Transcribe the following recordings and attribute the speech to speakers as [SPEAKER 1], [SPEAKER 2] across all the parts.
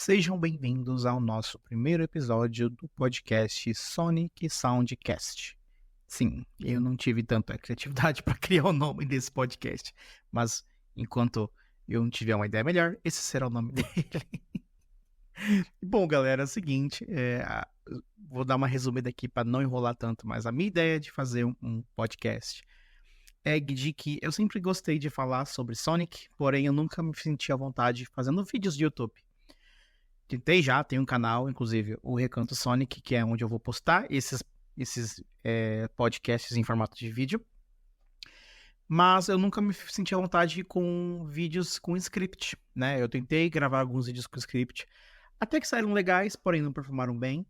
[SPEAKER 1] Sejam bem-vindos ao nosso primeiro episódio do podcast Sonic Soundcast. Sim, eu não tive tanta criatividade para criar o nome desse podcast, mas enquanto eu não tiver uma ideia melhor, esse será o nome dele. Bom, galera, é o seguinte, vou dar uma resumida aqui para não enrolar tanto, mas a minha ideia de fazer um podcast é de que eu sempre gostei de falar sobre Sonic, porém eu nunca me senti à vontade fazendo vídeos de YouTube. Tentei já, tem um canal, inclusive, o Recanto Sonic, que é onde eu vou postar esses podcasts em formato de vídeo. Mas eu nunca me senti à vontade com vídeos com script, né? Eu tentei gravar alguns vídeos com script, até que saíram legais, porém não performaram bem.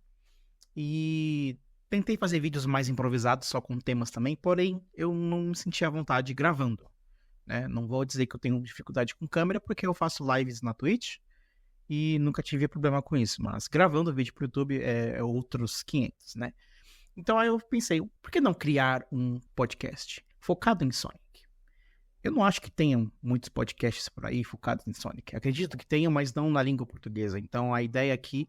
[SPEAKER 1] E tentei fazer vídeos mais improvisados, só com temas também, porém eu não me senti à vontade gravando, né? Não vou dizer que eu tenho dificuldade com câmera, porque eu faço lives na Twitch, e nunca tive problema com isso, mas gravando vídeo pro YouTube é outros 500, né? Então aí eu pensei, por que não criar um podcast focado em Sonic? Eu não acho que tenham muitos podcasts por aí focados em Sonic. Acredito que tenham, mas não na língua portuguesa. Então a ideia aqui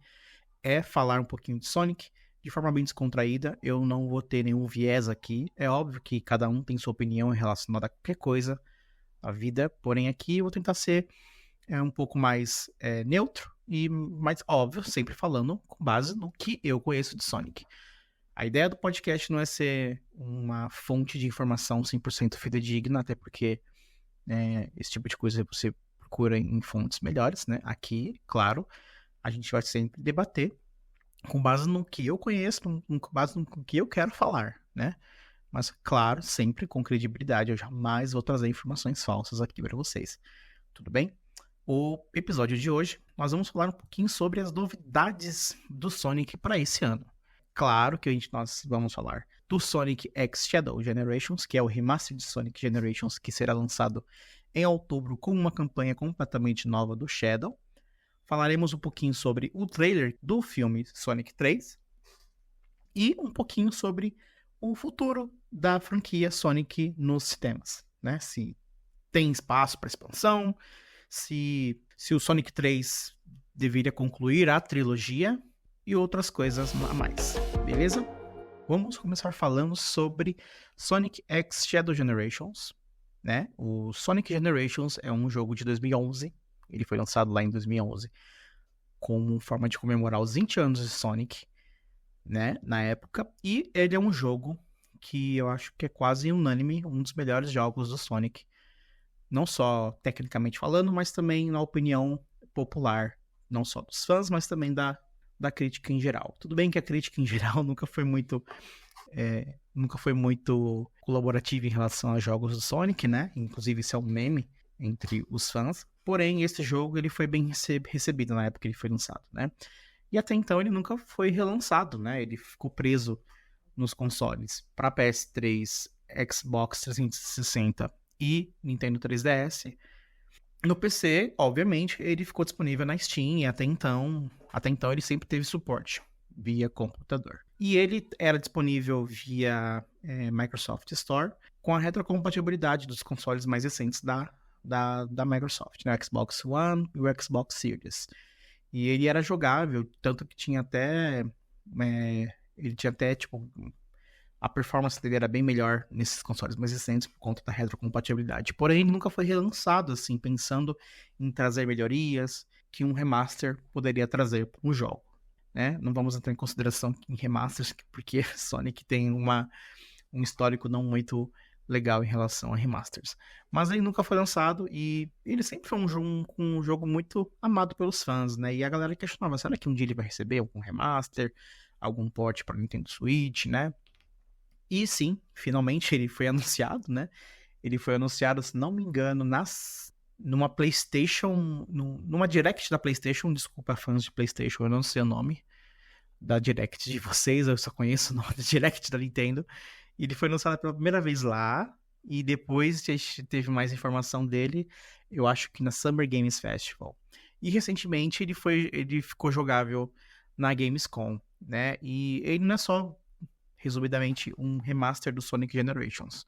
[SPEAKER 1] é falar um pouquinho de Sonic de forma bem descontraída. Eu não vou ter nenhum viés aqui. É óbvio que cada um tem sua opinião relacionada a qualquer coisa na vida, porém aqui eu vou tentar ser um pouco mais neutro e mais óbvio, sempre falando com base no que eu conheço de Sonic. A ideia do podcast não é ser uma fonte de informação 100% fidedigna, até porque esse tipo de coisa você procura em fontes melhores, né? Aqui, claro, a gente vai sempre debater com base no que eu conheço, com base no que eu quero falar, né? Mas, claro, sempre com credibilidade. Eu jamais vou trazer informações falsas aqui para vocês. Tudo bem? O episódio de hoje, nós vamos falar um pouquinho sobre as novidades do Sonic para esse ano. Claro que nós vamos falar do Sonic X Shadow Generations, que é o remaster de Sonic Generations, que será lançado em outubro com uma campanha completamente nova do Shadow. Falaremos um pouquinho sobre o trailer do filme Sonic 3 e um pouquinho sobre o futuro da franquia Sonic nos sistemas, né? Se tem espaço para expansão, se o Sonic 3 deveria concluir a trilogia e outras coisas a mais, beleza? Vamos começar falando sobre Sonic X Shadow Generations, né? O Sonic Generations é um jogo de 2011, ele foi lançado lá em 2011 como forma de comemorar os 20 anos de Sonic, né? Na época, e ele é um jogo que eu acho que é quase unânime, um dos melhores jogos do Sonic. Não só tecnicamente falando, mas também na opinião popular, não só dos fãs, mas também da crítica em geral. Tudo bem que a crítica em geral nunca foi muito colaborativa em relação aos jogos do Sonic, né? Inclusive isso é um meme entre os fãs. Porém, esse jogo ele foi bem recebido na época que ele foi lançado, né? E até então ele nunca foi relançado, né? Ele ficou preso nos consoles para PS3, Xbox 360 e Nintendo 3DS. No PC, obviamente, ele ficou disponível na Steam e até então ele sempre teve suporte via computador. E ele era disponível via Microsoft Store com a retrocompatibilidade dos consoles mais recentes da Microsoft, né? O Xbox One e o Xbox Series. E ele era jogável, tanto que tinha até tipo, a performance dele era bem melhor nesses consoles mais recentes por conta da retrocompatibilidade. Porém, ele nunca foi relançado, assim, pensando em trazer melhorias que um remaster poderia trazer para um jogo, né? Não vamos entrar em consideração em remasters, porque Sonic tem um histórico não muito legal em relação a remasters. Mas ele nunca foi lançado e ele sempre foi um jogo muito amado pelos fãs, né? E a galera questionava, será que um dia ele vai receber algum remaster, algum port para Nintendo Switch, né? E sim, finalmente ele foi anunciado, né? Ele foi anunciado, se não me engano, numa PlayStation, numa Direct da PlayStation. Desculpa, fãs de PlayStation, eu não sei o nome da Direct de vocês, eu só conheço o nome da Direct da Nintendo. E ele foi anunciado pela primeira vez lá, e depois a gente teve mais informação dele, eu acho que na Summer Games Festival. E recentemente ele ficou jogável na Gamescom, né? E ele não é só, resumidamente, um remaster do Sonic Generations.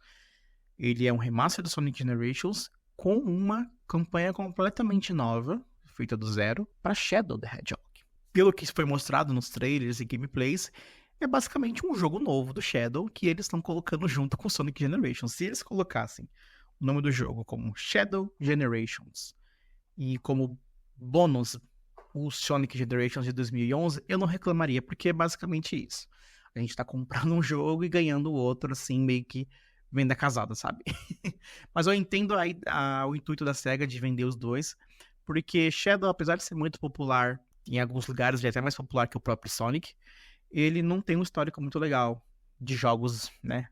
[SPEAKER 1] Ele é um remaster do Sonic Generations com uma campanha completamente nova, feita do zero, para Shadow the Hedgehog. Pelo que foi mostrado nos trailers e gameplays, é basicamente um jogo novo do Shadow que eles estão colocando junto com Sonic Generations. Se eles colocassem o nome do jogo como Shadow Generations e como bônus o Sonic Generations de 2011, eu não reclamaria, porque é basicamente isso. A gente tá comprando um jogo e ganhando o outro, assim, meio que venda casada, sabe? Mas eu entendo o intuito da SEGA de vender os dois, porque Shadow, apesar de ser muito popular, em alguns lugares ele é até mais popular que o próprio Sonic, ele não tem um histórico muito legal de jogos, né?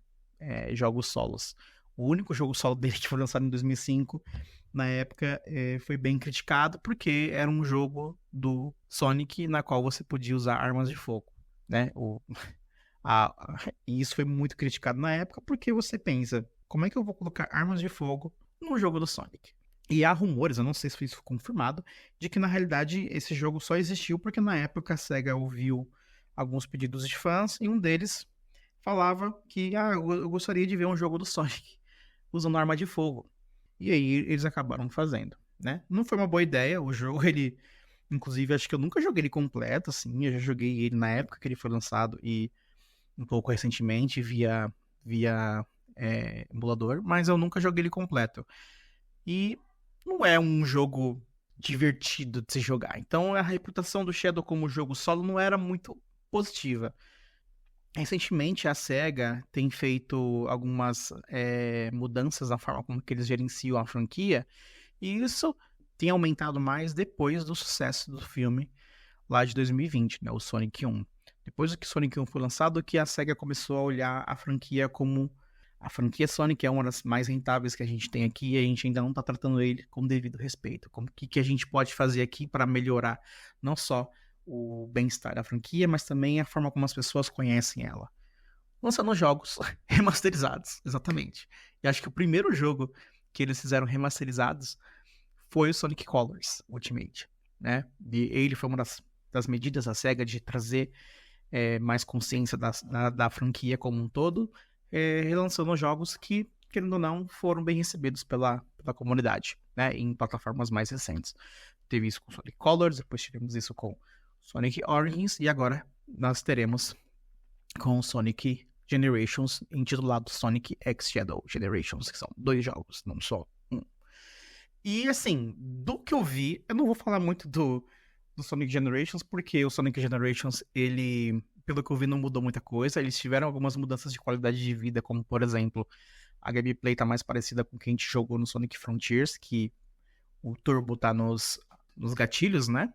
[SPEAKER 1] Jogos solos. O único jogo solo dele que foi lançado em 2005, na época, foi bem criticado, porque era um jogo do Sonic na qual você podia usar armas de fogo, né? E isso foi muito criticado na época, porque você pensa, como é que eu vou colocar armas de fogo no jogo do Sonic? E há rumores, eu não sei se isso foi confirmado, de que na realidade esse jogo só existiu porque na época a SEGA ouviu alguns pedidos de fãs e um deles falava que eu gostaria de ver um jogo do Sonic usando arma de fogo. E aí eles acabaram fazendo, né? Não foi uma boa ideia, o jogo, ele... Inclusive, acho que eu nunca joguei ele completo, assim, eu já joguei ele na época que ele foi lançado e um pouco recentemente via emulador, mas eu nunca joguei ele completo. E não é um jogo divertido de se jogar. Então a reputação do Shadow como jogo solo não era muito positiva. Recentemente a SEGA tem feito algumas mudanças na forma como que eles gerenciam a franquia, e isso tem aumentado mais depois do sucesso do filme lá de 2020, né, o Sonic 1. Depois que Sonic 1 foi lançado, que a SEGA começou a olhar a franquia como... A franquia Sonic é uma das mais rentáveis que a gente tem aqui e a gente ainda não está tratando ele com devido respeito. O que a gente pode fazer aqui para melhorar não só o bem-estar da franquia, mas também a forma como as pessoas conhecem ela. Lançando jogos remasterizados, exatamente. E acho que o primeiro jogo que eles fizeram remasterizados foi o Sonic Colors Ultimate, né? E ele foi uma das medidas da SEGA de trazer mais consciência da franquia como um todo, relançando jogos que, querendo ou não, foram bem recebidos pela comunidade, né, em plataformas mais recentes. Teve isso com Sonic Colors, depois tivemos isso com Sonic Origins, e agora nós teremos com Sonic Generations, intitulado Sonic X Shadow Generations, que são 2 jogos, não só um. E assim, do que eu vi, eu não vou falar muito do Sonic Generations, porque o Sonic Generations, ele, pelo que eu vi, não mudou muita coisa. Eles tiveram algumas mudanças de qualidade de vida, como, por exemplo, a gameplay tá mais parecida com o que a gente jogou no Sonic Frontiers, que o turbo tá nos gatilhos, né?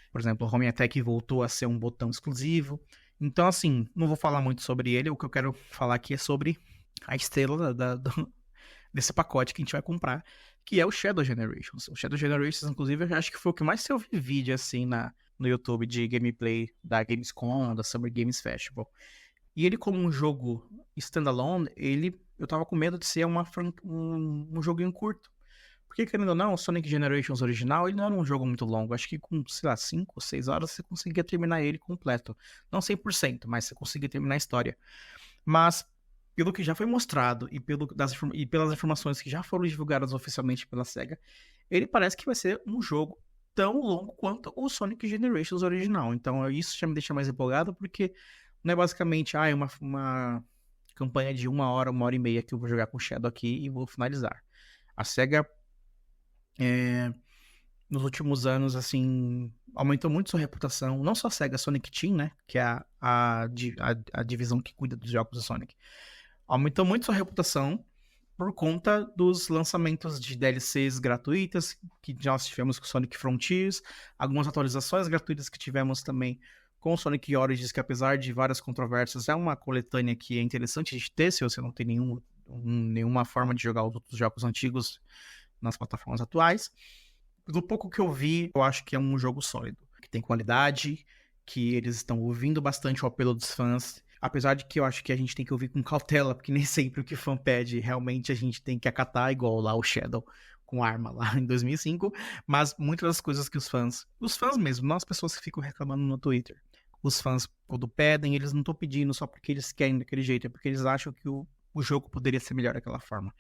[SPEAKER 1] Por exemplo, o Home Attack voltou a ser um botão exclusivo. Então, assim, não vou falar muito sobre ele. O que eu quero falar aqui é sobre a estrela desse pacote que a gente vai comprar, que é o Shadow Generations. O Shadow Generations, inclusive, eu acho que foi o que mais eu vi vídeo, assim, no YouTube de gameplay da Gamescom, da Summer Games Festival. E ele, como um jogo standalone, eu tava com medo de ser um joguinho curto. Porque, querendo ou não, o Sonic Generations original, ele não era um jogo muito longo. Acho que com, sei lá, 5 ou 6 horas você conseguia terminar ele completo. Não 100%, mas você conseguia terminar a história. Mas, pelo que já foi mostrado e pelas informações que já foram divulgadas oficialmente pela SEGA, ele parece que vai ser um jogo tão longo quanto o Sonic Generations original. Então isso já me deixa mais empolgado, porque não é basicamente uma campanha de 1 hora, 1 hora e meia que eu vou jogar com o Shadow aqui e vou finalizar. A SEGA, nos últimos anos, assim, aumentou muito sua reputação. Não só a SEGA, a Sonic Team, né, que é a divisão que cuida dos jogos do Sonic. Aumentou muito sua reputação por conta dos lançamentos de DLCs gratuitas que nós tivemos com Sonic Frontiers, algumas atualizações gratuitas que tivemos também com o Sonic Origins, que apesar de várias controvérsias, é uma coletânea que é interessante de ter, se você não tem nenhuma forma de jogar os outros jogos antigos nas plataformas atuais. Do pouco que eu vi, eu acho que é um jogo sólido, que tem qualidade, que eles estão ouvindo bastante o apelo dos fãs. Apesar de que eu acho que a gente tem que ouvir com cautela, porque nem sempre o que o fã pede realmente a gente tem que acatar, igual lá o Shadow com arma lá em 2005, mas muitas das coisas que os fãs mesmo, não as pessoas que ficam reclamando no Twitter, os fãs, quando pedem, eles não estão pedindo só porque eles querem daquele jeito, é porque eles acham que o jogo poderia ser melhor daquela forma.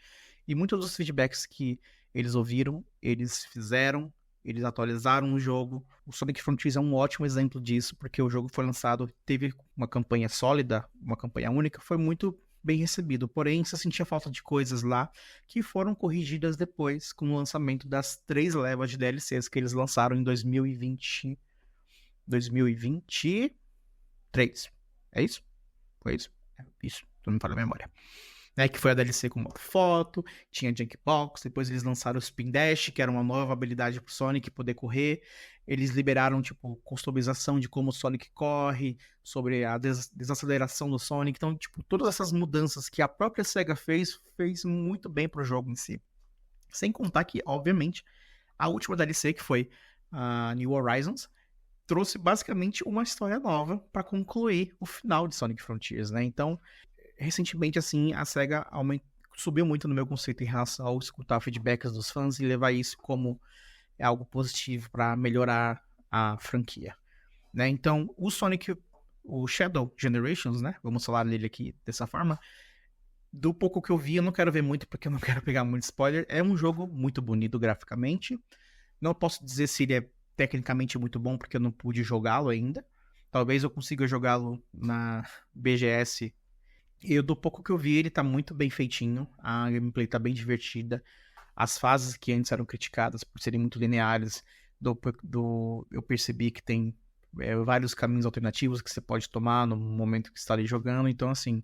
[SPEAKER 1] E muitos dos feedbacks que eles ouviram, eles fizeram, eles atualizaram o jogo. O Sonic Frontiers é um ótimo exemplo disso, porque o jogo foi lançado, teve uma campanha sólida, uma campanha única, foi muito bem recebido. Porém, você sentia falta de coisas lá que foram corrigidas depois com o lançamento das 3 levas de DLCs que eles lançaram em 2023. É isso? Foi isso? É isso, não me falha a memória. Que foi a DLC com modo foto, tinha Junkbox, depois eles lançaram o Spin Dash, que era uma nova habilidade pro Sonic poder correr. Eles liberaram, tipo, customização de como o Sonic corre, sobre a desaceleração do Sonic. Então, tipo, todas essas mudanças que a própria SEGA fez muito bem pro jogo em si. Sem contar que, obviamente, a última DLC, que foi a New Horizons, trouxe basicamente uma história nova para concluir o final de Sonic Frontiers, né? Então, recentemente, assim, a SEGA subiu muito no meu conceito em relação ao escutar feedbacks dos fãs e levar isso como algo positivo para melhorar a franquia, né? Então, o Shadow Generations, né? Vamos falar nele aqui dessa forma. Do pouco que eu vi, eu não quero ver muito porque eu não quero pegar muito spoiler. É um jogo muito bonito graficamente. Não posso dizer se ele é tecnicamente muito bom porque eu não pude jogá-lo ainda. Talvez eu consiga jogá-lo na BGS. E do pouco que eu vi, ele tá muito bem feitinho. A gameplay tá bem divertida. As fases que antes eram criticadas por serem muito lineares, eu percebi que tem vários caminhos alternativos que você pode tomar no momento que está ali jogando. Então, assim,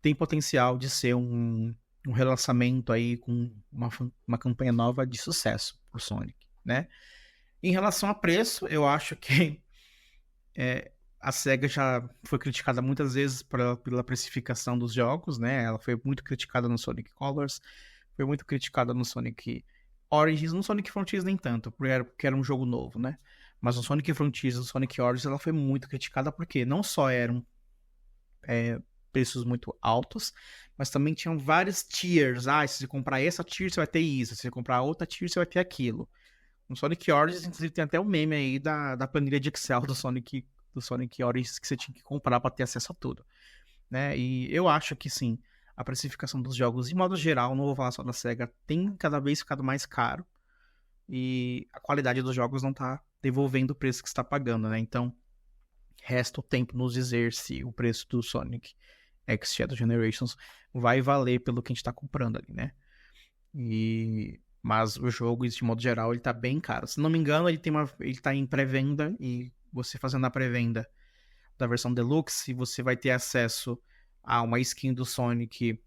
[SPEAKER 1] tem potencial de ser um relançamento aí com uma campanha nova de sucesso pro Sonic, né? Em relação a preço, eu acho que a SEGA já foi criticada muitas vezes pela precificação dos jogos, né? Ela foi muito criticada no Sonic Colors, foi muito criticada no Sonic Origins, no Sonic Frontiers nem tanto, porque era um jogo novo, né? Mas no Sonic Frontiers e no Sonic Origins ela foi muito criticada porque não só eram preços muito altos, mas também tinham vários tiers. Se você comprar essa tier, você vai ter isso. Se você comprar outra tier, você vai ter aquilo. No Sonic Origins, inclusive, tem até um meme aí da planilha de Excel do Sonic Origins que você tinha que comprar para ter acesso a tudo, né? E eu acho que sim, a precificação dos jogos, de modo geral, não vou falar só da SEGA, tem cada vez ficado mais caro e a qualidade dos jogos não tá devolvendo o preço que está pagando, né? Então, resta o tempo nos dizer se o preço do Sonic X Shadow Generations vai valer pelo que a gente tá comprando ali, né? Mas o jogo, de modo geral, ele tá bem caro. Se não me engano, ele tá em pré-venda e você fazendo a pré-venda da versão Deluxe, você vai ter acesso a uma skin do Sonic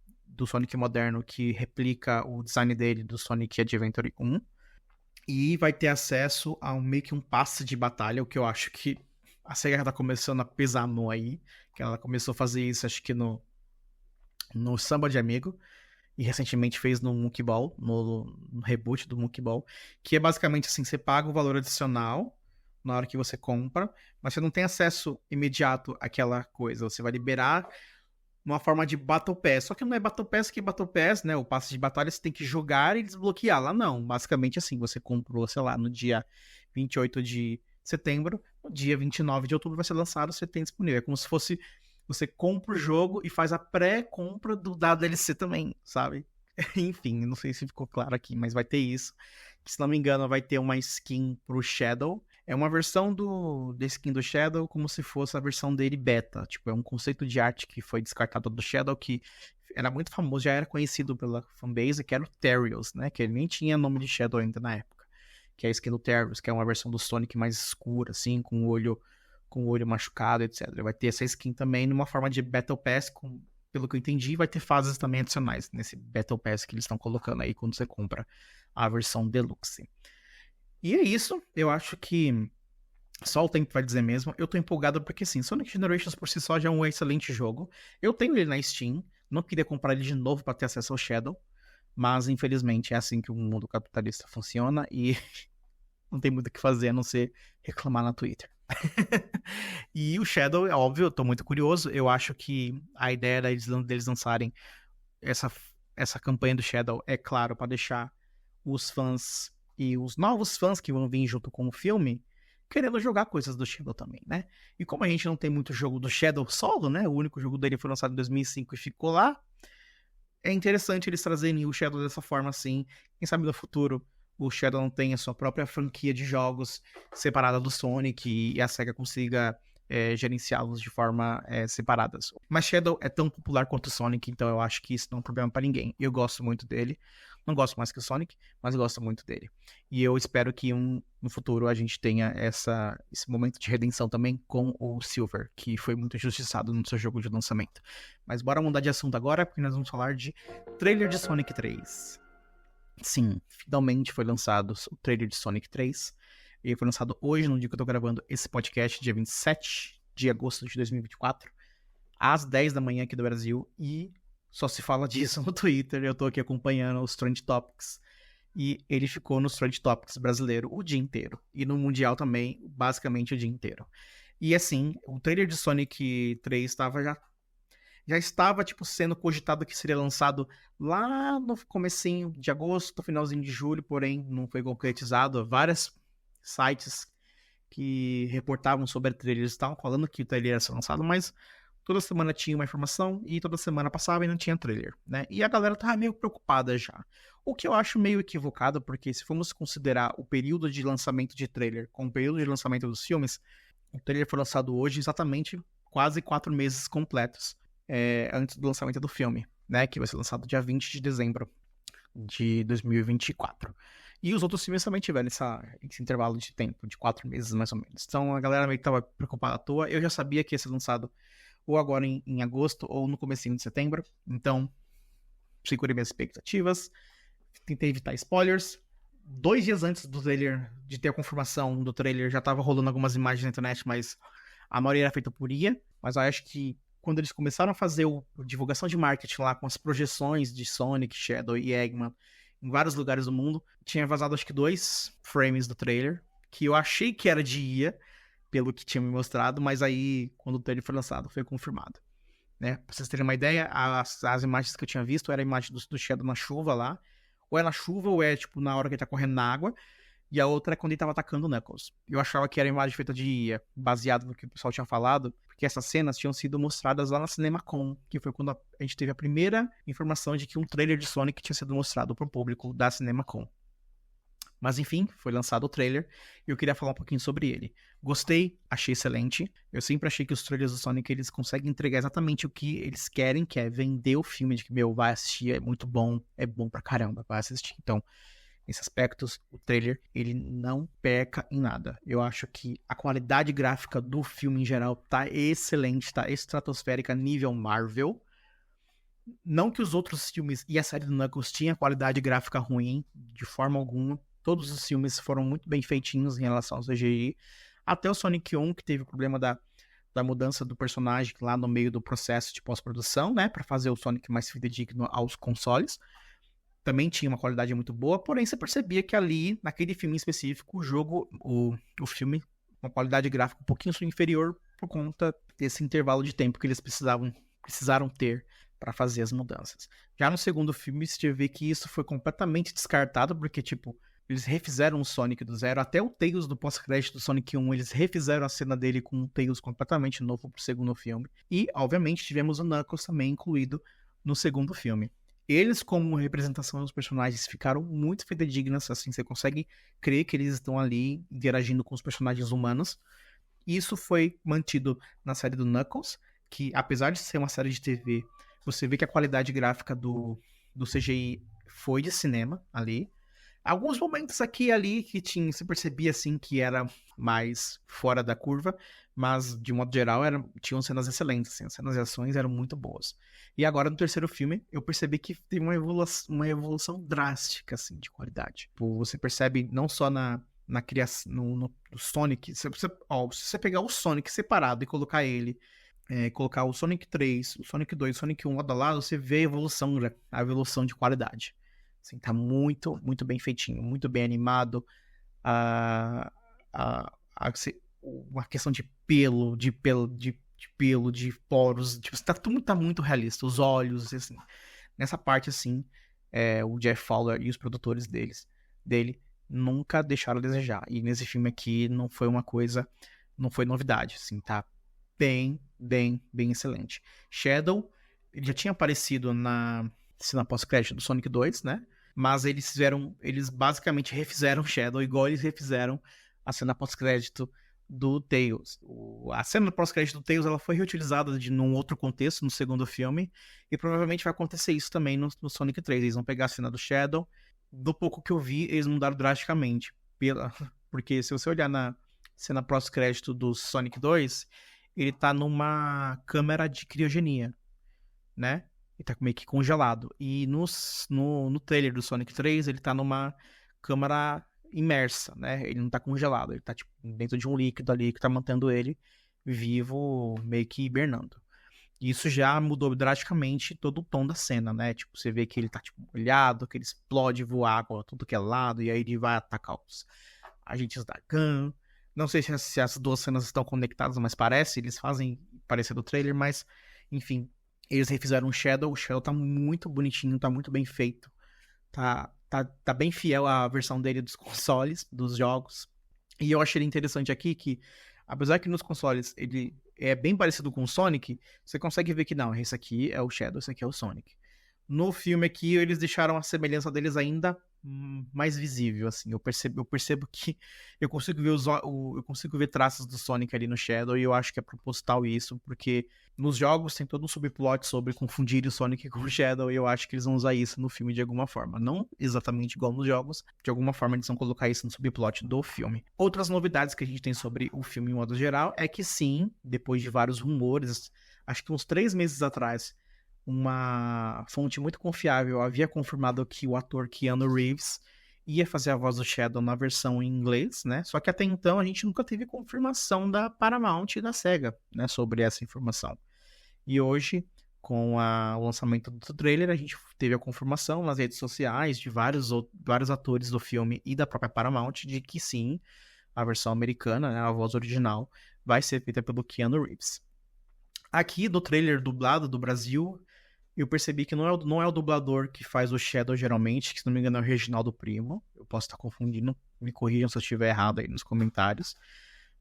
[SPEAKER 1] moderno que replica o design dele do Sonic Adventure 1 e vai ter acesso a meio que um passe de batalha, o que eu acho que a SEGA tá começando a pesar a mão aí, que ela começou a fazer isso, acho que no Samba de Amigo, e recentemente fez no Monkey Ball, no reboot do Monkey Ball, que é basicamente assim, você paga o valor adicional na hora que você compra, mas você não tem acesso imediato àquela coisa, você vai liberar uma forma de Battle Pass, só que não é Battle Pass que Battle Pass, né, o passe de batalha você tem que jogar e desbloquear, lá não, basicamente assim, você comprou, sei lá, no dia 28 de setembro, no dia 29 de outubro vai ser lançado, você tem disponível, é como se fosse você compra o jogo e faz a pré-compra da DLC também, sabe? Enfim, não sei se ficou claro aqui, mas vai ter isso. Se não me engano, vai ter uma skin pro Shadow. É uma versão da skin do Shadow como se fosse a versão dele beta. Tipo, é um conceito de arte que foi descartado do Shadow que era muito famoso, já era conhecido pela fanbase, que era o Terios, né? Que ele nem tinha nome de Shadow ainda na época. Que é a skin do Terios, que é uma versão do Sonic mais escura, assim, com o olho machucado, etc. Vai ter essa skin também numa forma de Battle Pass, pelo que eu entendi, vai ter fases também adicionais nesse Battle Pass que eles estão colocando aí quando você compra a versão Deluxe. E é isso, eu acho que só o tempo vai dizer mesmo. Eu tô empolgado porque, sim, Sonic Generations por si só já é um excelente jogo. Eu tenho ele na Steam, não queria comprar ele de novo para ter acesso ao Shadow, mas infelizmente é assim que o mundo capitalista funciona e não tem muito o que fazer a não ser reclamar na Twitter. E o Shadow, é óbvio, eu tô muito curioso. Eu acho que a ideia deles lançarem essa campanha do Shadow é, claro, para deixar os fãs e os novos fãs que vão vir junto com o filme querendo jogar coisas do Shadow também, né? E como a gente não tem muito jogo do Shadow solo, né? O único jogo dele foi lançado em 2005 e ficou lá. É interessante eles trazerem o Shadow dessa forma assim. Quem sabe no futuro o Shadow não tenha sua própria franquia de jogos separada do Sonic e a SEGA consiga gerenciá-los de forma separadas. Mas Shadow é tão popular quanto o Sonic, então eu acho que isso não é um problema para ninguém. Eu gosto muito dele. Não gosto mais que o Sonic, mas gosto muito dele. E eu espero que no futuro a gente tenha esse momento de redenção também com o Silver, que foi muito injustiçado no seu jogo de lançamento. Mas bora mudar de assunto agora, porque nós vamos falar de trailer de Sonic 3. Sim, finalmente foi lançado o trailer de Sonic 3. Ele foi lançado hoje, no dia que eu tô gravando esse podcast, dia 27 de agosto de 2024, às 10 da manhã aqui do Brasil, e só se fala disso no Twitter. Eu tô aqui acompanhando os Trend Topics, e ele ficou nos Trend Topics brasileiro o dia inteiro, e no Mundial também, basicamente o dia inteiro. E assim, o trailer de Sonic 3 já estava tipo, sendo cogitado que seria lançado lá no comecinho de agosto, no finalzinho de julho, porém não foi concretizado. Vários sites que reportavam sobre o trailer estavam falando que o trailer ia ser lançado, mas toda semana tinha uma informação e toda semana passava e não tinha trailer, né? E a galera tava meio preocupada já. O que eu acho meio equivocado, porque se formos considerar o período de lançamento de trailer com o período de lançamento dos filmes, o trailer foi lançado hoje exatamente quase 4 meses completos antes do lançamento do filme, né? Que vai ser lançado dia 20 de dezembro de 2024. E os outros filmes também tiveram esse intervalo de tempo, de 4 meses mais ou menos. Então a galera meio que tava preocupada à toa. Eu já sabia que ia ser lançado ou agora em agosto ou no comecinho de setembro. Então, segurei minhas expectativas. Tentei evitar spoilers. 2 dias antes do trailer, de ter a confirmação do trailer, já tava rolando algumas imagens na internet, mas a maioria era feita por IA. Mas eu acho que quando eles começaram a fazer a divulgação de marketing lá, com as projeções de Sonic, Shadow e Eggman em vários lugares do mundo, tinha vazado acho que 2 frames do trailer, que eu achei que era de IA, pelo que tinha me mostrado, mas aí, quando o trailer foi lançado, foi confirmado. Né? Pra vocês terem uma ideia, as imagens que eu tinha visto era a imagem do Shadow na chuva lá, ou é na chuva, ou é tipo na hora que ele tá correndo na água, e a outra é quando ele tava atacando o Knuckles. Eu achava que era imagem feita de IA, baseado no que o pessoal tinha falado, porque essas cenas tinham sido mostradas lá na CinemaCon, que foi quando a gente teve a primeira informação de que um trailer de Sonic tinha sido mostrado pro público da CinemaCon. Mas enfim, foi lançado o trailer e eu queria falar um pouquinho sobre ele. Gostei, achei excelente. Eu sempre achei que os trailers do Sonic eles conseguem entregar exatamente o que eles querem, que é vender o filme de que, meu, vai assistir, é muito bom, é bom pra caramba, vai assistir. Então, nesses aspectos, o trailer, ele não peca em nada. Eu acho que a qualidade gráfica do filme em geral tá excelente, tá estratosférica, nível Marvel. Não que os outros filmes e a série do Knuckles tinha qualidade gráfica ruim, de forma alguma. Todos os filmes foram muito bem feitinhos em relação ao CGI. Até o Sonic 1, que teve o problema da mudança do personagem lá no meio do processo de pós-produção, né? Pra fazer o Sonic mais fidedigno aos consoles. Também tinha uma qualidade muito boa, porém você percebia que ali, naquele filme em específico, o filme, uma qualidade gráfica um pouquinho inferior por conta desse intervalo de tempo que eles precisaram ter para fazer as mudanças. Já no segundo filme, você vê que isso foi completamente descartado, porque, tipo, eles refizeram o Sonic do zero, até o Tails do pós-crédito do Sonic 1, eles refizeram a cena dele com um Tails completamente novo pro segundo filme. E, obviamente, tivemos o Knuckles também incluído no segundo filme. Eles, como representação dos personagens, ficaram muito fidedignas, assim, você consegue crer que eles estão ali interagindo com os personagens humanos. Isso foi mantido na série do Knuckles, que apesar de ser uma série de TV, você vê que a qualidade gráfica do CGI foi de cinema ali. Alguns momentos aqui e ali que se percebia assim que era mais fora da curva, mas de modo geral tinham cenas excelentes, assim, as cenas de ações eram muito boas. E agora no terceiro filme eu percebi que teve uma evolução drástica assim, de qualidade. Você percebe não só na criação, no Sonic, se você pegar o Sonic separado e colocar ele, colocar o Sonic 3, o Sonic 2, o Sonic 1 lado a lado, você vê a evolução de qualidade. Assim, tá muito, muito bem feitinho, muito bem animado. Uma questão de pelo, de poros, tipo, tá muito realista. Os olhos, assim. Nessa parte, assim, o Jeff Fowler e os produtores dele nunca deixaram a desejar. E nesse filme aqui não foi novidade, assim, tá bem, bem, bem excelente. Shadow, ele já tinha aparecido na cena pós-crédito do Sonic 2, né? Mas eles basicamente refizeram o Shadow, igual eles refizeram a cena pós-crédito do Tails. A cena pós-crédito do Tails ela foi reutilizada num outro contexto, no segundo filme, e provavelmente vai acontecer isso também no Sonic 3. Eles vão pegar a cena do Shadow, do pouco que eu vi, eles mudaram drasticamente. Porque se você olhar na cena pós-crédito do Sonic 2, ele tá numa câmera de criogenia, né? Ele tá meio que congelado. E no trailer do Sonic 3, ele tá numa câmera imersa, né? Ele não tá congelado, ele tá tipo, dentro de um líquido ali que tá mantendo ele vivo, meio que hibernando. E isso já mudou drasticamente todo o tom da cena, né? Tipo, você vê que ele tá tipo molhado, que ele explode, voa água tudo que é lado, e aí ele vai atacar os agentes da GAN. Não sei se as duas cenas estão conectadas, mas parece, eles fazem parecer do trailer, mas enfim, eles refizeram o Shadow tá muito bonitinho, tá muito bem feito. Tá bem fiel à versão dele dos consoles, dos jogos. E eu achei interessante aqui que, apesar que nos consoles ele é bem parecido com o Sonic, você consegue ver que não, esse aqui é o Shadow, esse aqui é o Sonic. No filme aqui, eles deixaram a semelhança deles ainda mais visível, assim. Eu percebo que eu consigo ver eu consigo ver traços do Sonic ali no Shadow, e eu acho que é proposital isso, porque nos jogos tem todo um subplot sobre confundir o Sonic com o Shadow, e eu acho que eles vão usar isso no filme de alguma forma. Não exatamente igual nos jogos, de alguma forma eles vão colocar isso no subplot do filme. Outras novidades que a gente tem sobre o filme em modo geral é que sim, depois de vários rumores, acho que uns 3 meses atrás, uma fonte muito confiável havia confirmado que o ator Keanu Reeves ia fazer a voz do Shadow na versão em inglês, né? Só que até então a gente nunca teve confirmação da Paramount e da SEGA, né, sobre essa informação. E hoje, com o lançamento do trailer, a gente teve a confirmação nas redes sociais de vários atores do filme e da própria Paramount de que sim, a versão americana, né, a voz original, vai ser feita pelo Keanu Reeves. Aqui do trailer dublado do Brasil, eu percebi que não é o dublador que faz o Shadow geralmente, que se não me engano é o Reginaldo Primo. Eu posso estar confundindo, me corrijam se eu estiver errado aí nos comentários.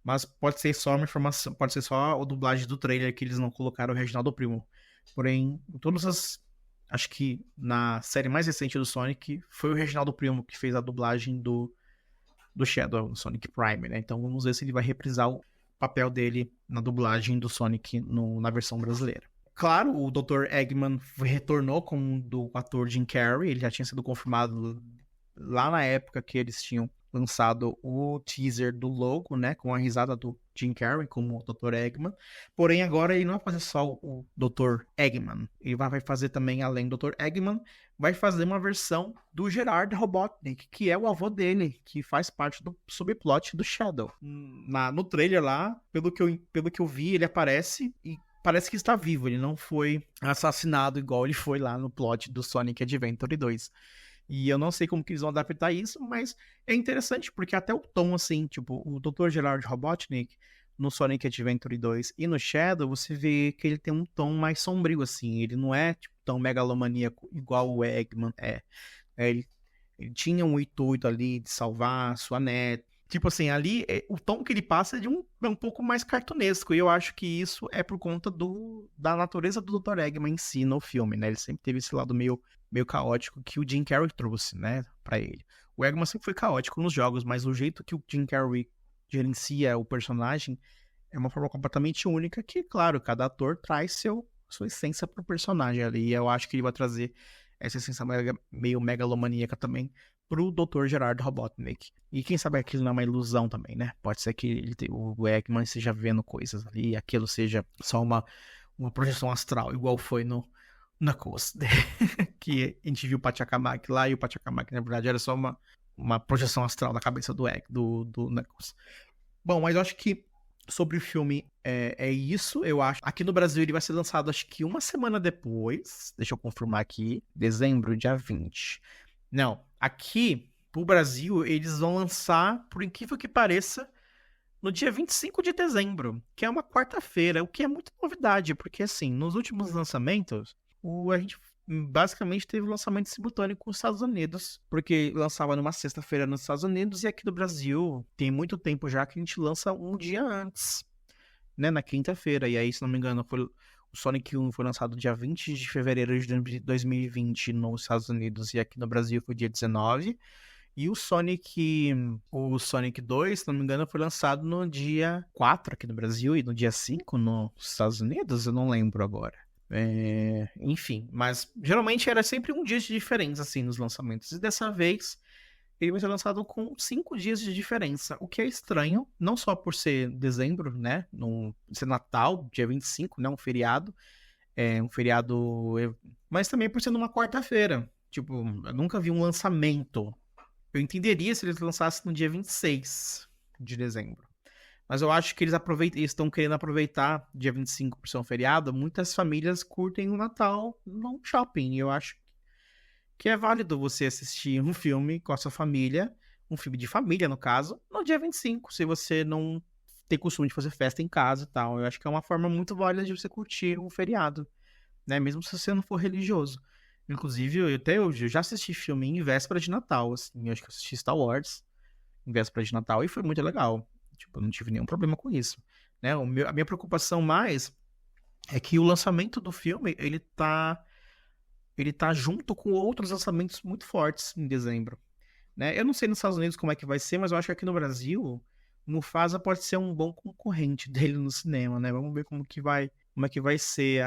[SPEAKER 1] Mas pode ser só uma informação, pode ser só a dublagem do trailer que eles não colocaram o Reginaldo Primo. Porém, em todas as... Acho que na série mais recente do Sonic, foi o Reginaldo Primo que fez a dublagem do Shadow, do Sonic Prime, né? Então vamos ver se ele vai reprisar o papel dele na dublagem do Sonic na versão brasileira. Claro, o Dr. Eggman retornou como do ator Jim Carrey, ele já tinha sido confirmado lá na época que eles tinham lançado o teaser do logo, né, com a risada do Jim Carrey como o Dr. Eggman. Porém, agora ele não vai fazer só o Dr. Eggman, ele vai fazer também, além do Dr. Eggman, vai fazer uma versão do Gerard Robotnik, que é o avô dele, que faz parte do subplot do Shadow. No trailer lá, pelo que eu vi, ele aparece e parece que está vivo, ele não foi assassinado igual ele foi lá no plot do Sonic Adventure 2. E eu não sei como que eles vão adaptar isso, mas é interessante, porque até o tom, assim, tipo, o Dr. Gerard Robotnik no Sonic Adventure 2 e no Shadow, você vê que ele tem um tom mais sombrio, assim, ele não é tipo, tão megalomaníaco igual o Eggman é. Ele tinha um intuito ali de salvar a sua neta. Tipo assim, ali, o tom que ele passa é um pouco mais cartunesco, e eu acho que isso é por conta da natureza do Dr. Eggman em si no filme, né? Ele sempre teve esse lado meio caótico que o Jim Carrey trouxe, né, pra ele. O Eggman sempre foi caótico nos jogos, mas o jeito que o Jim Carrey gerencia o personagem é uma forma completamente única que, claro, cada ator traz sua essência pro personagem ali, e eu acho que ele vai trazer essa essência meio megalomaníaca também pro Dr. Gerard Robotnik. E quem sabe aquilo não é uma ilusão também, né? Pode ser que o Eggman esteja vendo coisas ali e aquilo seja só uma projeção astral, igual foi no Knuckles, que a gente viu o Pachacamac lá e o Pachacamac, na verdade, era só uma projeção astral na cabeça do Knuckles. Bom, mas eu acho que sobre o filme é isso, eu acho. Aqui no Brasil ele vai ser lançado acho que uma semana depois, deixa eu confirmar aqui, dezembro, dia 20. Não, aqui pro Brasil eles vão lançar, por incrível que pareça, no dia 25 de dezembro, que é uma quarta-feira, o que é muita novidade, porque assim, nos últimos lançamentos, a gente basicamente teve o lançamento simultâneo com os Estados Unidos, porque lançava numa sexta-feira nos Estados Unidos, e aqui no Brasil tem muito tempo já que a gente lança um dia antes, né, na quinta-feira, e aí, se não me engano, foi O Sonic 1 foi lançado dia 20 de fevereiro de 2020 nos Estados Unidos e aqui no Brasil foi dia 19. E o Sonic 2, se não me engano, foi lançado no dia 4 aqui no Brasil e no dia 5 nos Estados Unidos, eu não lembro agora. Enfim, mas geralmente era sempre um dia de diferença, assim, nos lançamentos. E dessa vez, ele vai ser lançado com 5 dias de diferença, o que é estranho, não só por ser dezembro, né, ser Natal, dia 25, né, um feriado, mas também por ser numa quarta-feira. Tipo, eu nunca vi um lançamento. Eu entenderia se eles lançassem no dia 26 de dezembro. Mas eu acho que eles estão querendo aproveitar dia 25 por ser um feriado. Muitas famílias curtem o Natal no shopping. E eu acho que é válido você assistir um filme com a sua família, um filme de família, no caso, no dia 25, se você não tem costume de fazer festa em casa e tal. Eu acho que é uma forma muito válida de você curtir um feriado, né? Mesmo se você não for religioso. Inclusive, eu já assisti filme em véspera de Natal, assim. Eu acho que eu assisti Star Wars em véspera de Natal e foi muito legal. Tipo, eu não tive nenhum problema com isso, né? A minha preocupação mais é que o lançamento do filme, ele tá junto com outros lançamentos muito fortes em dezembro, né? Eu não sei nos Estados Unidos como é que vai ser, mas eu acho que aqui no Brasil, o Mufasa pode ser um bom concorrente dele no cinema, né? Vamos ver como é que vai ser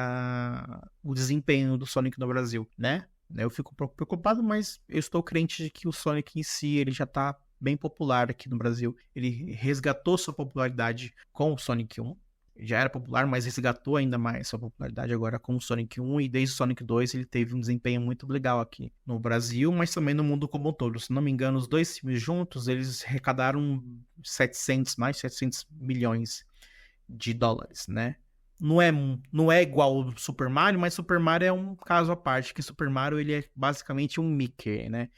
[SPEAKER 1] o desempenho do Sonic no Brasil, né? Eu fico um pouco preocupado, mas eu estou crente de que o Sonic em si, ele já tá bem popular aqui no Brasil. Ele resgatou sua popularidade com o Sonic 1. Já era popular, mas resgatou ainda mais sua popularidade agora com o Sonic 1, e desde o Sonic 2 ele teve um desempenho muito legal aqui no Brasil, mas também no mundo como um todo. Se não me engano, os dois filmes juntos, eles arrecadaram mais de 700 milhões de dólares, né? Não é igual ao Super Mario, mas Super Mario é um caso à parte, que Super Mario ele é basicamente um Mickey, né?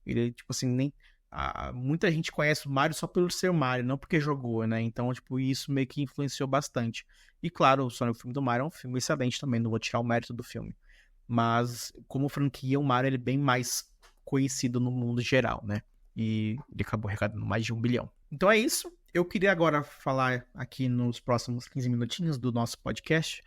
[SPEAKER 1] Ele, tipo assim, muita gente conhece o Mario só pelo ser Mario, não porque jogou, né? Então, tipo, isso meio que influenciou bastante. E claro, o Sonic, o filme do Mario é um filme excelente também, não vou tirar o mérito do filme. Mas, como franquia, o Mario ele é bem mais conhecido no mundo geral, né? E ele acabou arrecadando mais de 1 bilhão. Então é isso. Eu queria agora falar aqui nos próximos 15 minutinhos do nosso podcast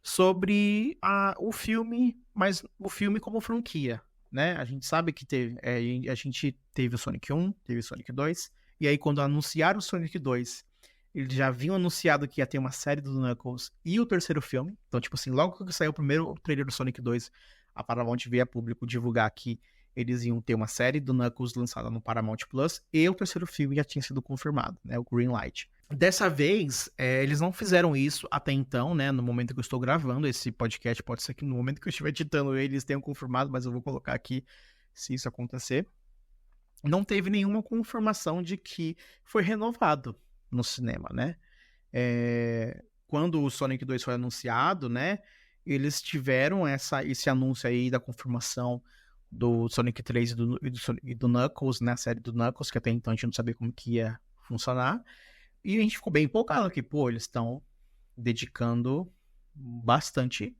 [SPEAKER 1] sobre o filme, mas o filme como franquia, né? A gente sabe que a gente teve o Sonic 1, teve o Sonic 2, e aí quando anunciaram o Sonic 2, eles já haviam anunciado que ia ter uma série do Knuckles e o terceiro filme. Então, tipo assim, logo que saiu o primeiro trailer do Sonic 2, a Paramount veio a público divulgar que eles iam ter uma série do Knuckles lançada no Paramount Plus, e o terceiro filme já tinha sido confirmado, né? O Greenlight. Dessa vez, eles não fizeram isso até então, né? No momento que eu estou gravando esse podcast, pode ser que no momento que eu estiver editando eles tenham confirmado, mas eu vou colocar aqui se isso acontecer. Não teve nenhuma confirmação de que foi renovado no cinema, né? Quando o Sonic 2 foi anunciado, né? Eles tiveram esse anúncio aí da confirmação do Sonic 3 e do Knuckles, né? A série do Knuckles, que até então a gente não sabia como que ia funcionar. E a gente ficou bem empolgado que, pô, eles estão dedicando bastante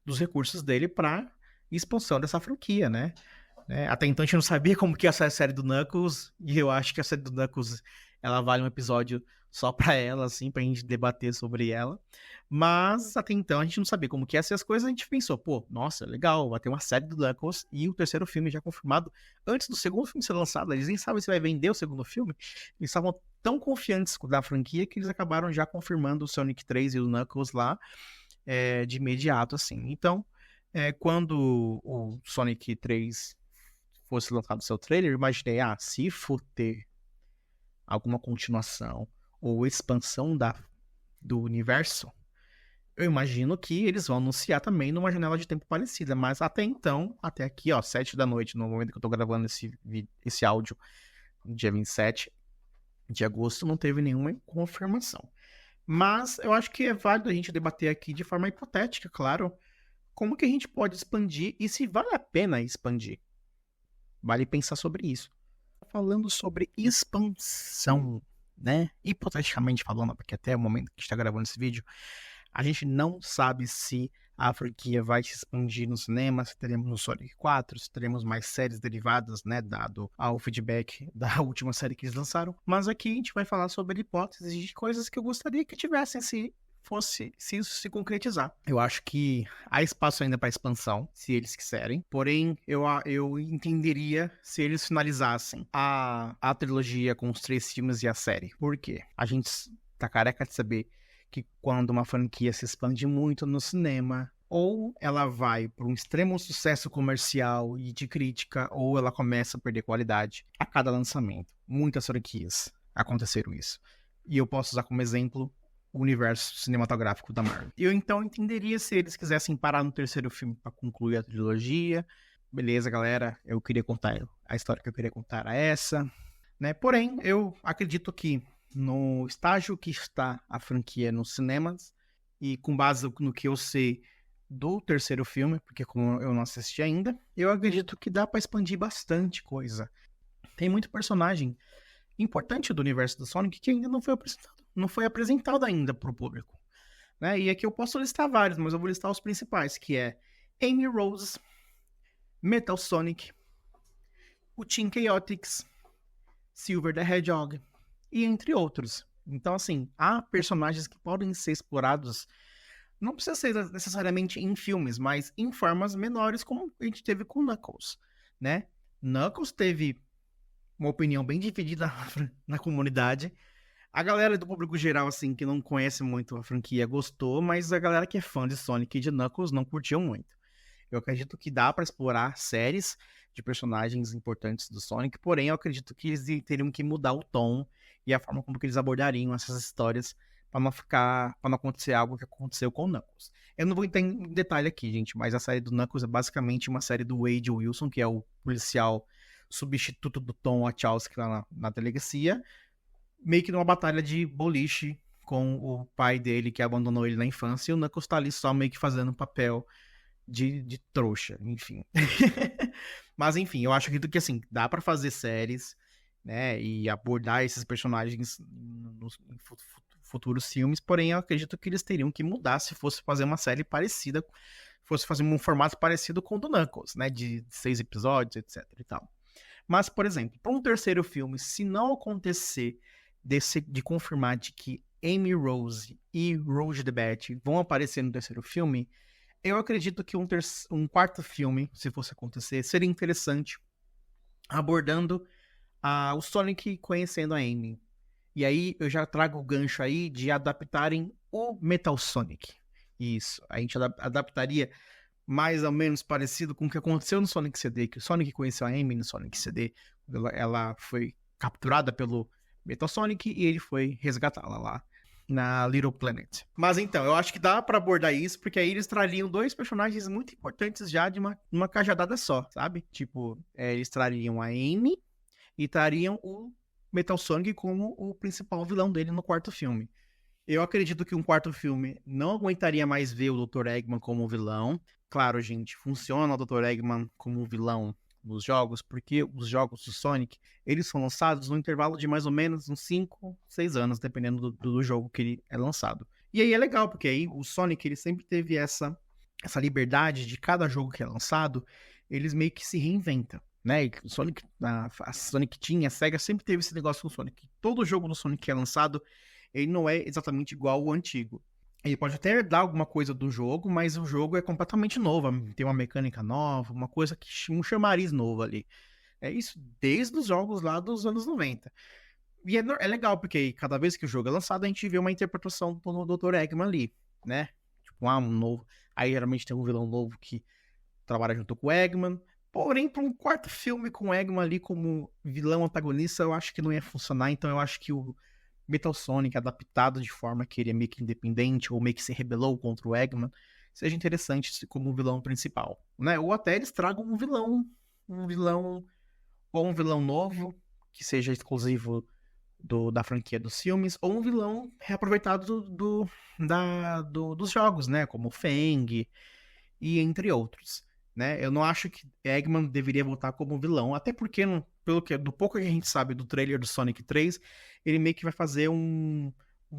[SPEAKER 1] dos recursos dele para expansão dessa franquia, né? Até então a gente não sabia como que ia ser a série do Knuckles, e eu acho que a série do Knuckles, ela vale um episódio só pra ela, assim, pra gente debater sobre ela. Mas até então a gente não sabia como que ia ser as coisas, a gente pensou, pô, nossa, legal, vai ter uma série do Knuckles e o terceiro filme já confirmado antes do segundo filme ser lançado. Eles nem sabem se vai vender o segundo filme. Eles estavam tão confiantes da franquia que eles acabaram já confirmando o Sonic 3 e o Knuckles lá de imediato, assim. Então, quando o Sonic 3 fosse lançado o seu trailer, eu imaginei, se for ter alguma continuação ou expansão do universo, eu imagino que eles vão anunciar também numa janela de tempo parecida, mas até então, até aqui, 7 da noite, no momento que eu tô gravando esse áudio, dia 27 de agosto, não teve nenhuma confirmação. Mas eu acho que é válido a gente debater aqui de forma hipotética, claro, como que a gente pode expandir e se vale a pena expandir. Vale pensar sobre isso. Falando sobre expansão, né? Hipoteticamente falando, porque até o momento que a gente está gravando esse vídeo, a gente não sabe se a franquia vai se expandir no cinema, se teremos no Sonic 4, se teremos mais séries derivadas, né? Dado ao feedback da última série que eles lançaram. Mas aqui a gente vai falar sobre hipóteses de coisas que eu gostaria que tivessem se se isso se concretizar. Eu acho que há espaço ainda para expansão, se eles quiserem. Porém, eu entenderia se eles finalizassem a trilogia com os 3 filmes e a série. Por quê? A gente tá careca de saber que quando uma franquia se expande muito no cinema, ou ela vai para um extremo sucesso comercial e de crítica, ou ela começa a perder qualidade a cada lançamento. Muitas franquias aconteceram isso. E eu posso usar como exemplo o universo cinematográfico da Marvel. Eu então entenderia se eles quisessem parar no 3º filme para concluir a trilogia. Beleza, galera, eu queria contar a história que eu queria contar era essa, né? Porém, eu acredito que no estágio que está a franquia nos cinemas, e com base no que eu sei do 3º filme, porque como eu não assisti ainda, eu acredito que dá para expandir bastante coisa. Tem muito personagem importante do universo do Sonic que ainda não foi apresentado ainda para o público, né? E aqui eu posso listar vários, mas eu vou listar os principais, que é Amy Rose, Metal Sonic, o Team Chaotix, Silver the Hedgehog, e entre outros. Então, assim, há personagens que podem ser explorados, não precisa ser necessariamente em filmes, mas em formas menores, como a gente teve com Knuckles, né? Knuckles teve uma opinião bem dividida na comunidade. A galera do público geral, assim, que não conhece muito a franquia, gostou, mas a galera que é fã de Sonic e de Knuckles não curtiu muito. Eu acredito que dá pra explorar séries de personagens importantes do Sonic, porém eu acredito que eles teriam que mudar o tom e a forma como que eles abordariam essas histórias para não acontecer algo que aconteceu com o Knuckles. Eu não vou entrar em detalhe aqui, gente, mas a série do Knuckles é basicamente uma série do Wade Wilson, que é o policial substituto do Tom Wachowski lá na delegacia, meio que numa batalha de boliche com o pai dele que abandonou ele na infância, e o Knuckles tá ali só meio que fazendo um papel de trouxa, enfim. Mas enfim, eu acho que assim, dá pra fazer séries, né, e abordar esses personagens nos futuros filmes, porém eu acredito que eles teriam que mudar se fosse fazer uma série parecida, fosse fazer um formato parecido com o do Knuckles, né, de 6 episódios, etc e tal. Mas, por exemplo, para um 3º filme, se não acontecer de confirmar de que Amy Rose e Rouge the Bat vão aparecer no 3º filme, eu acredito que um 4º filme, se fosse acontecer, seria interessante, abordando o Sonic conhecendo a Amy. E aí eu já trago o gancho aí de adaptarem o Metal Sonic. Isso, a gente adaptaria mais ou menos parecido com o que aconteceu no Sonic CD, que o Sonic conheceu a Amy no Sonic CD, ela foi capturada pelo Metal Sonic e ele foi resgatá-la lá na Little Planet. Mas então, eu acho que dá pra abordar isso, porque aí eles trariam 2 personagens muito importantes já de uma cajadada só, sabe? Tipo, eles trariam a Amy e trariam o Metal Sonic como o principal vilão dele no 4º filme. Eu acredito que um 4º filme não aguentaria mais ver o Dr. Eggman como vilão. Claro, gente, funciona o Dr. Eggman como vilão nos jogos, porque os jogos do Sonic, eles são lançados no intervalo de mais ou menos uns 5, 6 anos, dependendo do jogo que ele é lançado. E aí é legal, porque aí o Sonic, ele sempre teve essa liberdade de cada jogo que é lançado, eles meio que se reinventam, né? E o Sonic, a Sonic Team, a SEGA sempre teve esse negócio com o Sonic. Todo jogo do Sonic que é lançado, ele não é exatamente igual ao antigo. Ele pode até dar alguma coisa do jogo, mas o jogo é completamente novo, tem uma mecânica nova, uma coisa que um chamariz novo ali. É isso desde os jogos lá dos anos 90. E é legal, porque cada vez que o jogo é lançado, a gente vê uma interpretação do Dr. Eggman ali, né? Tipo, um novo. Aí geralmente tem um vilão novo que trabalha junto com o Eggman. Porém, para um 4º filme com o Eggman ali como vilão antagonista, eu acho que não ia funcionar. Então eu acho que o Metal Sonic adaptado de forma que ele é meio que independente ou meio que se rebelou contra o Eggman, seja interessante como vilão principal, né? Ou até eles tragam um vilão ou um vilão novo que seja exclusivo da franquia dos filmes, ou um vilão reaproveitado dos jogos, né? Como o Fang e entre outros, né? Eu não acho que Eggman deveria voltar como vilão, até porque do pouco que a gente sabe do trailer do Sonic 3, ele meio que vai fazer um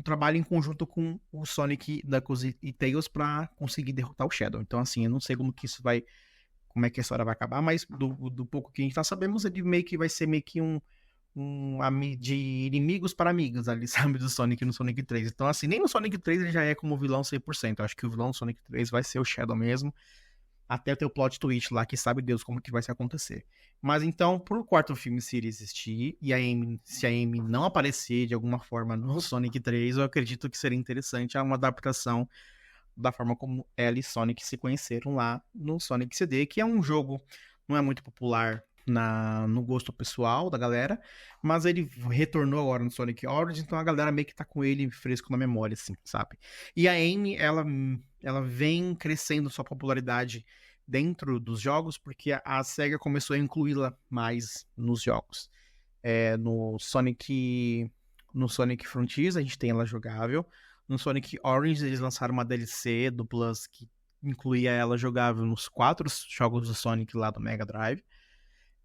[SPEAKER 1] trabalho em conjunto com o Sonic, Knuckles e Tails pra conseguir derrotar o Shadow. Então, assim, eu não sei como é que a história vai acabar, mas do pouco que a gente tá sabendo, ele meio que vai ser meio que um de inimigos para amigos ali, sabe, do Sonic no Sonic 3. Então, assim, nem no Sonic 3 ele já é como vilão 100%. Eu acho que o vilão do Sonic 3 vai ser o Shadow mesmo, até ter o plot twist lá, que sabe Deus como que vai se acontecer. Mas então, pro quarto filme, se ele existir, e se a Amy não aparecer de alguma forma no Sonic 3, eu acredito que seria interessante uma adaptação da forma como ela e Sonic se conheceram lá no Sonic CD, que é um jogo, não é muito popular no gosto pessoal da galera, mas ele retornou agora no Sonic Origins, então a galera meio que tá com ele fresco na memória, assim, sabe? E a Amy, ela vem crescendo sua popularidade dentro dos jogos, porque a SEGA começou a incluí-la mais nos jogos. No Sonic Frontiers a gente tem ela jogável. No Sonic Orange eles lançaram uma DLC do Plus que incluía ela jogável nos 4 jogos do Sonic lá do Mega Drive.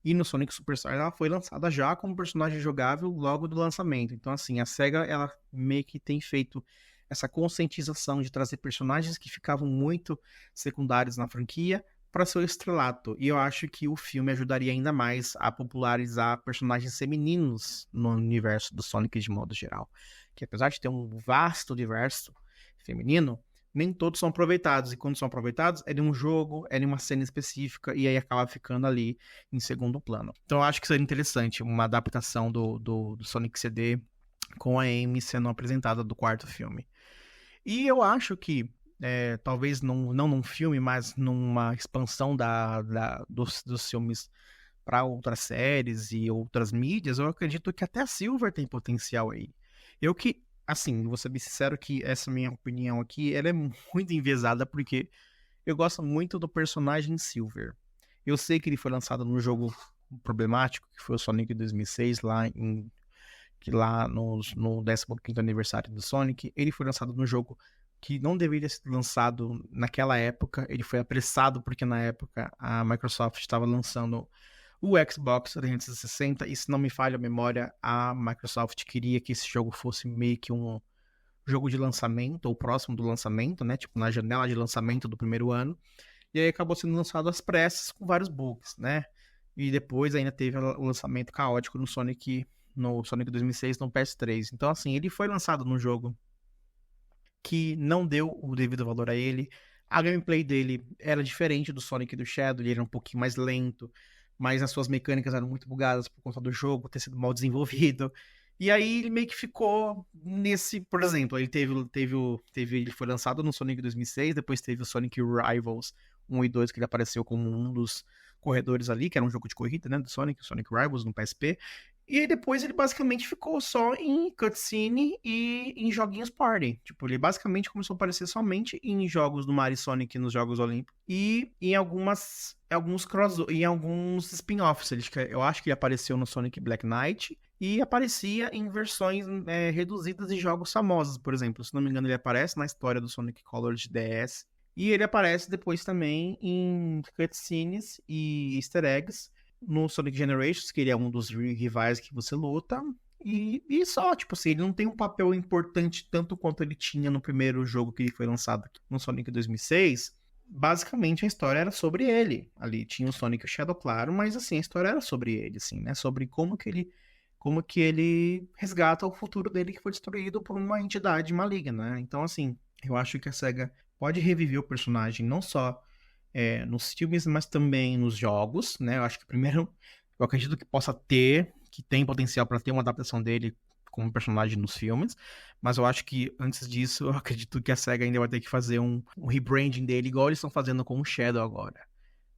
[SPEAKER 1] E no Sonic Superstar ela foi lançada já como personagem jogável logo do lançamento. Então, assim, a SEGA ela meio que tem feito essa conscientização de trazer personagens que ficavam muito secundários na franquia para seu estrelato. E eu acho que o filme ajudaria ainda mais a popularizar personagens femininos no universo do Sonic de modo geral. Que apesar de ter um vasto universo feminino, nem todos são aproveitados. E quando são aproveitados, é de um jogo, é de uma cena específica, e aí acaba ficando ali em segundo plano. Então eu acho que seria interessante uma adaptação do Sonic CD com a Amy sendo apresentada do quarto filme. E eu acho que, talvez não num filme, mas numa expansão dos filmes para outras séries e outras mídias, eu acredito que até a Silver tem potencial aí. Assim, vou ser bem sincero que essa minha opinião aqui, ela é muito enviesada porque eu gosto muito do personagem Silver. Eu sei que ele foi lançado num jogo problemático, que foi o Sonic 2006, lá no 15º aniversário do Sonic. Ele foi lançado num jogo que não deveria ser lançado naquela época. Ele foi apressado porque na época a Microsoft estava lançando o Xbox 360, e se não me falha a memória, a Microsoft queria que esse jogo fosse meio que um jogo de lançamento, ou próximo do lançamento, né? Tipo, na janela de lançamento do primeiro ano. E aí acabou sendo lançado às pressas com vários bugs, né? E depois ainda teve o lançamento caótico no Sonic 2006 no PS3. Então, assim, ele foi lançado num jogo que não deu o devido valor a ele. A gameplay dele era diferente do Sonic e do Shadow, ele era um pouquinho mais lento, mas as suas mecânicas eram muito bugadas por conta do jogo ter sido mal desenvolvido. E aí ele meio que ficou nesse, por exemplo, ele foi lançado no Sonic 2006, depois teve o Sonic Rivals 1 e 2, que ele apareceu como um dos corredores ali, que era um jogo de corrida, né, do Sonic Rivals no PSP. E aí depois ele basicamente ficou só em cutscene e em joguinhos party. Tipo, ele basicamente começou a aparecer somente em jogos do Mario e Sonic nos Jogos Olímpicos e em alguns spin-offs. Eu acho que ele apareceu no Sonic Black Knight e aparecia em versões reduzidas de jogos famosos, por exemplo. Se não me engano, ele aparece na história do Sonic Colors DS. E ele aparece depois também em cutscenes e easter eggs no Sonic Generations, que ele é um dos rivais que você luta. E só, tipo assim, ele não tem um papel importante tanto quanto ele tinha no primeiro jogo que ele foi lançado no Sonic 2006. Basicamente a história era sobre ele. Ali tinha o Sonic e o Shadow, claro, mas assim, a história era sobre ele, assim, né? Sobre como que ele resgata o futuro dele que foi destruído por uma entidade maligna, né? Então, assim, eu acho que a SEGA pode reviver o personagem não só nos filmes, mas também nos jogos, né? Eu acho que primeiro, eu acredito que tem potencial para ter uma adaptação dele como personagem nos filmes, mas eu acho que antes disso, eu acredito que a SEGA ainda vai ter que fazer um rebranding dele, igual eles estão fazendo com o Shadow agora,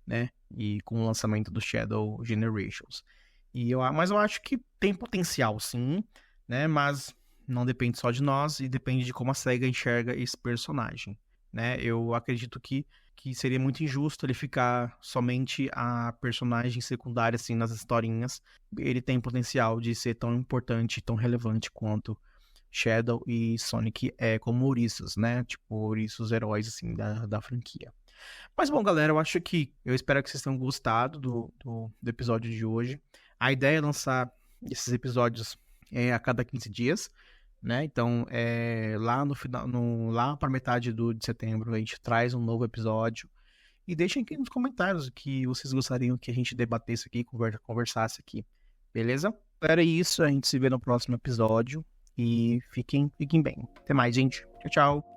[SPEAKER 1] né? E com o lançamento do Shadow Generations. Mas eu acho que tem potencial, sim, né? Mas não depende só de nós e depende de como a SEGA enxerga esse personagem, né? Eu acredito que seria muito injusto ele ficar somente a personagem secundária, assim, nas historinhas. Ele tem potencial de ser tão importante, tão relevante quanto Shadow e Sonic como ouriços, né? Tipo, ouriços heróis, assim, da franquia. Mas, bom, galera, eu espero que vocês tenham gostado do episódio de hoje. A ideia é lançar esses episódios a cada 15 dias, né? Então, lá no final, lá para metade de setembro, a gente traz um novo episódio. E deixem aqui nos comentários o que vocês gostariam que a gente debatesse aqui, conversasse aqui. Beleza? Era isso, a gente se vê no próximo episódio. E fiquem bem. Até mais, gente. Tchau, tchau.